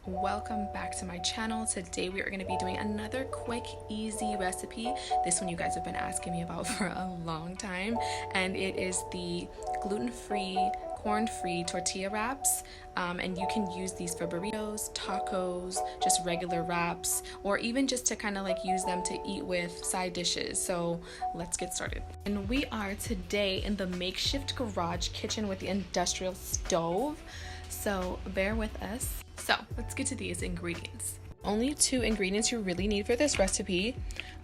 Welcome back to my channel. Today we are going to be doing another quick, easy recipe. This one you guys have been asking me about for a long time, and it is the gluten-free, corn-free tortilla wraps. And you can use these for burritos, tacos, just regular wraps, or even just to kind of like use them to eat with side dishes. So let's get started. And we are today in the makeshift garage kitchen with the industrial stove. So bear with us. So let's get to these ingredients. Only two ingredients you really need for this recipe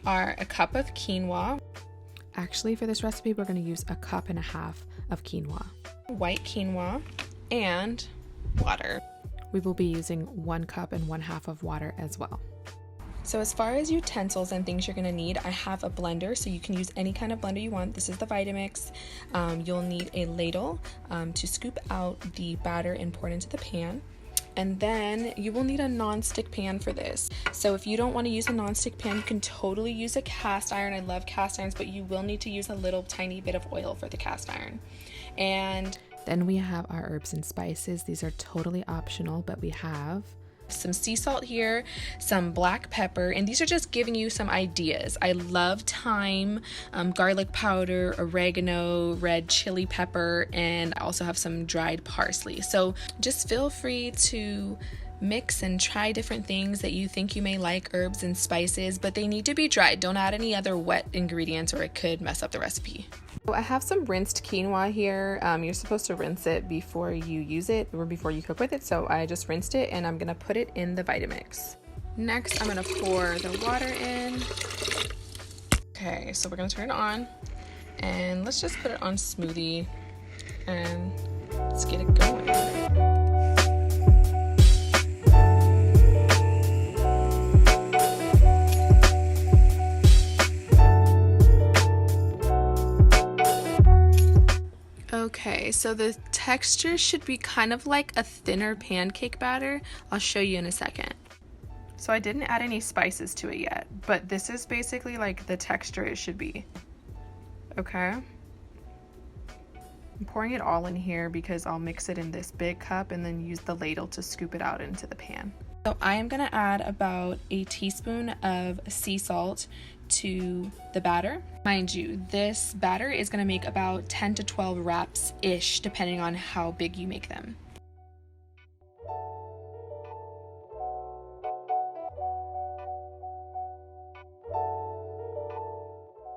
are a cup of quinoa. Actually, for this recipe, we're going to use a cup and a half of quinoa. White quinoa and water. We will be using 1 cup and 1/2 of water as well. So as far as utensils and things you're going to need, I have a blender, so you can use any kind of blender you want. This is the Vitamix. You'll need a ladle to scoop out the batter and pour it into the pan. And then you will need a non-stick pan for this. So if you don't want to use a non-stick pan, you can totally use a cast iron. I love cast irons, but you will need to use a little tiny bit of oil for the cast iron. And then we have our herbs and spices. These are totally optional, but we have some sea salt here, some black pepper, and these are just giving you some ideas. I love thyme, garlic powder, oregano, red chili pepper, and I also have some dried parsley. So just feel free to mix and try different things that you think you may like, herbs and spices, but they need to be dried. Don't add any other wet ingredients or it could mess up the recipe. So I have some rinsed quinoa here. You're supposed to rinse it before you use it or before you cook with it. So I just rinsed it and I'm gonna put it in the Vitamix. Next, I'm gonna pour the water in. Okay, so we're gonna turn it on and let's just put it on smoothie and let's get it going. Okay, so the texture should be kind of like a thinner pancake batter. I'll show you in a second. So I didn't add any spices to it yet, but this is basically like the texture it should be. Okay. I'm pouring it all in here because I'll mix it in this big cup and then use the ladle to scoop it out into the pan. So I am gonna add about a teaspoon of sea salt to the batter. Mind you, this batter is going to make about 10 to 12 wraps-ish, depending on how big you make them.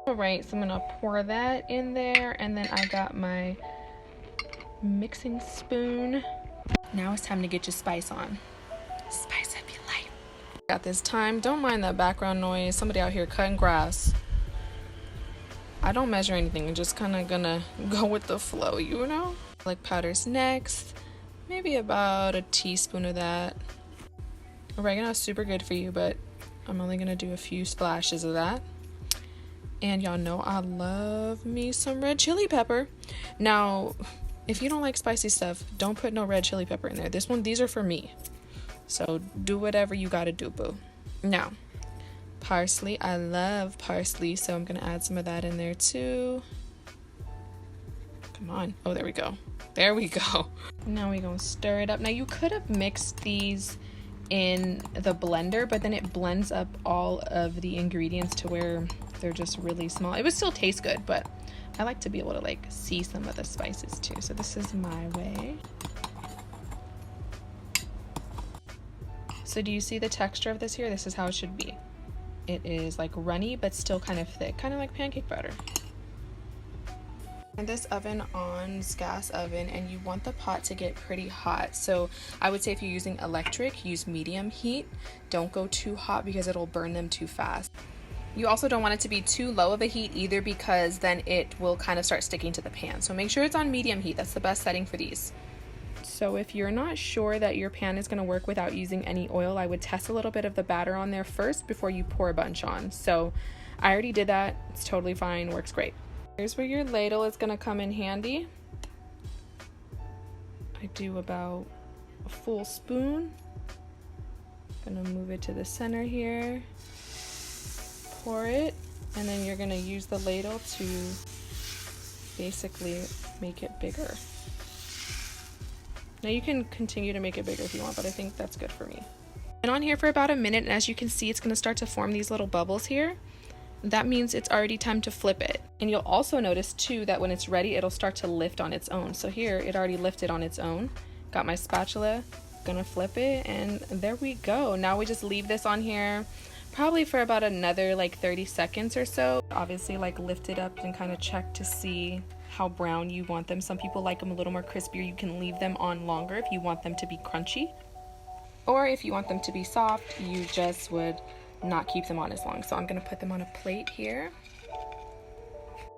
Alright, so I'm going to pour that in there, and then I got my mixing spoon. Now it's time to get your spice on. Spice up your life. Got this time. Don't mind that background noise. Somebody out here cutting grass. I don't measure anything. I'm just kind of gonna go with the flow, you know? Garlic powder's next. Maybe about a teaspoon of that. Oregano is super good for you, but I'm only gonna do a few splashes of that. And y'all know I love me some red chili pepper. Now, if you don't like spicy stuff, don't put no red chili pepper in there. These are for me. So do whatever you gotta do, boo. Now, parsley. I love parsley, so I'm gonna add some of that in there too. Come on. Oh, there we go. There we go. Now we're gonna stir it up. Now you could have mixed these in the blender, but then it blends up all of the ingredients to where they're just really small. It would still taste good, but I like to be able to like see some of the spices too. So this is my way. So do you see the texture of this here? This is how it should be. It is like runny, but still kind of thick, kind of like pancake batter. And this oven on gas oven, and you want the pot to get pretty hot. So I would say if you're using electric, use medium heat. Don't go too hot because it'll burn them too fast. You also don't want it to be too low of a heat either, because then it will kind of start sticking to the pan. So make sure it's on medium heat. That's the best setting for these. So if you're not sure that your pan is going to work without using any oil, I would test a little bit of the batter on there first before you pour a bunch on. So I already did that. It's totally fine. Works great. Here's where your ladle is going to come in handy. I do about a full spoon. Gonna move it to the center here. Pour it, and then you're going to use the ladle to basically make it bigger. Now you can continue to make it bigger if you want, but I think that's good for me. And on here for about a minute, and as you can see, it's going to start to form these little bubbles here. That means it's already time to flip it. And you'll also notice too that when it's ready, it'll start to lift on its own. So here, it already lifted on its own. Got my spatula, gonna flip it, and there we go. Now we just leave this on here probably for about another like 30 seconds or so. Obviously, like lift it up and kind of check to see how brown you want them. Some people like them a little more crispier. You can leave them on longer if you want them to be crunchy. Or if you want them to be soft, you just would not keep them on as long. So I'm gonna put them on a plate here.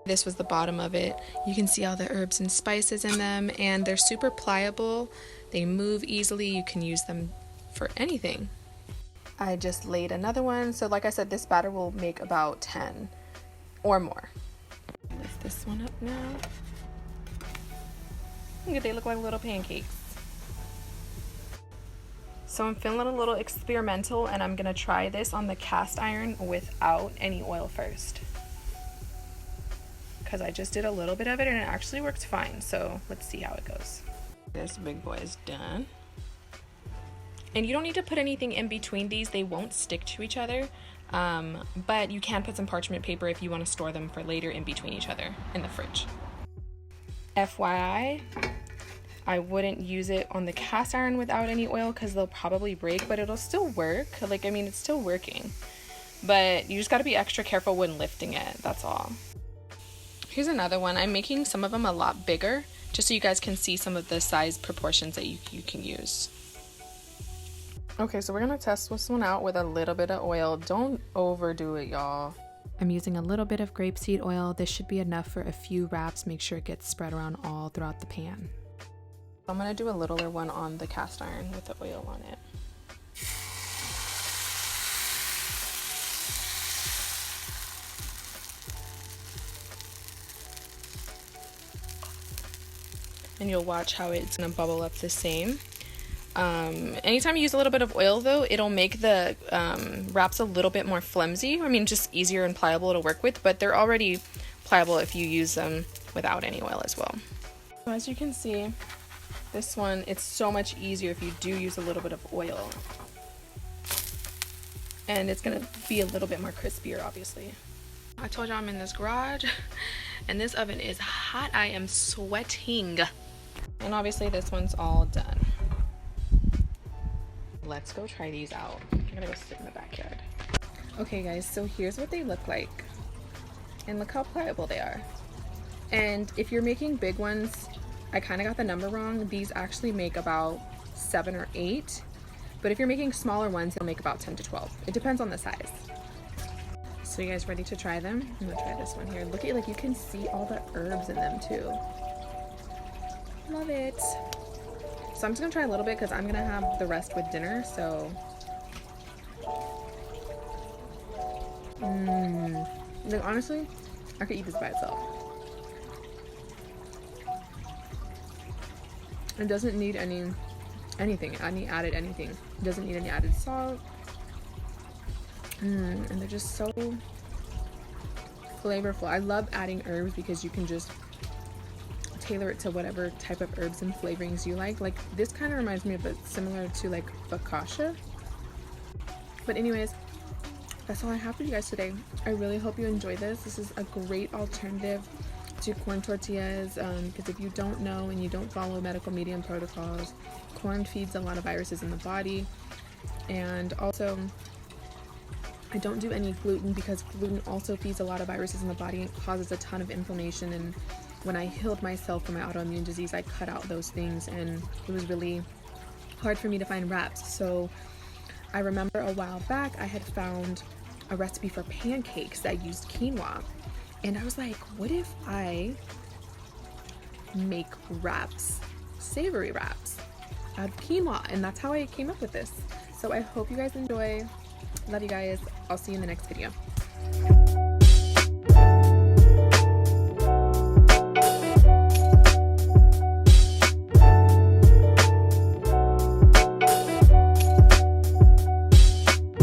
This was the bottom of it. You can see all the herbs and spices in them, and they're super pliable. They move easily. You can use them for anything. I just laid another one. So like I said, this batter will make about 10 or more. Lift this one up now. Look at, they look like little pancakes. So I'm feeling a little experimental, and I'm gonna try this on the cast iron without any oil first, because I just did a little bit of it and it actually works fine. So let's see how it goes. This big boy is done. And you don't need to put anything in between these. They won't stick to each other, but you can put some parchment paper if you want to store them for later in between each other in the fridge. FYI, I wouldn't use it on the cast iron without any oil because they'll probably break, but it'll still work. Like, I mean, it's still working, but you just got to be extra careful when lifting it. That's all. Here's another one. I'm making some of them a lot bigger just so you guys can see some of the size proportions that you can use. Okay, so we're gonna test this one out with a little bit of oil. Don't overdo it, y'all. I'm using a little bit of grapeseed oil. This should be enough for a few wraps. Make sure it gets spread around all throughout the pan. I'm gonna do a littler one on the cast iron with the oil on it. And you'll watch how it's gonna bubble up the same. Anytime you use a little bit of oil though, it'll make the wraps a little bit more flimsy. I mean, just easier and pliable to work with, but they're already pliable if you use them without any oil as well. So as you can see, this one, it's so much easier if you do use a little bit of oil. And it's gonna be a little bit more crispier, obviously. I told you I'm in this garage and this oven is hot. I am sweating. And obviously this one's all done. Let's go try these out. I'm gonna go sit in the backyard. Okay guys, so here's what they look like. And look how pliable they are. And if you're making big ones, I kind of got the number wrong. These actually make about 7 or 8. But if you're making smaller ones, they'll make about 10 to 12. It depends on the size. So you guys ready to try them? I'm gonna try this one here. Look at, like, you can see all the herbs in them too. Love it. So I'm just gonna try a little bit because I'm gonna have the rest with dinner, so. Like, honestly, I could eat this by itself. It doesn't need anything, any added anything. It doesn't need any added salt. And they're just so flavorful. I love adding herbs because you can just tailor it to whatever type of herbs and flavorings you like. Like, this kind of reminds me of it, similar to like focaccia. But anyways, that's all I have for you guys today. I really hope you enjoy this. This is a great alternative to corn tortillas, because if you don't know and you don't follow medical medium protocols, corn feeds a lot of viruses in the body. And also, I don't do any gluten because gluten also feeds a lot of viruses in the body and causes a ton of inflammation. And when I healed myself from my autoimmune disease, I cut out those things, and it was really hard for me to find wraps. So I remember a while back I had found a recipe for pancakes that used quinoa, and I was like, what if I make wraps, savory wraps out of quinoa? And that's how I came up with this. So I hope you guys enjoy. Love you guys. I'll see you in the next video.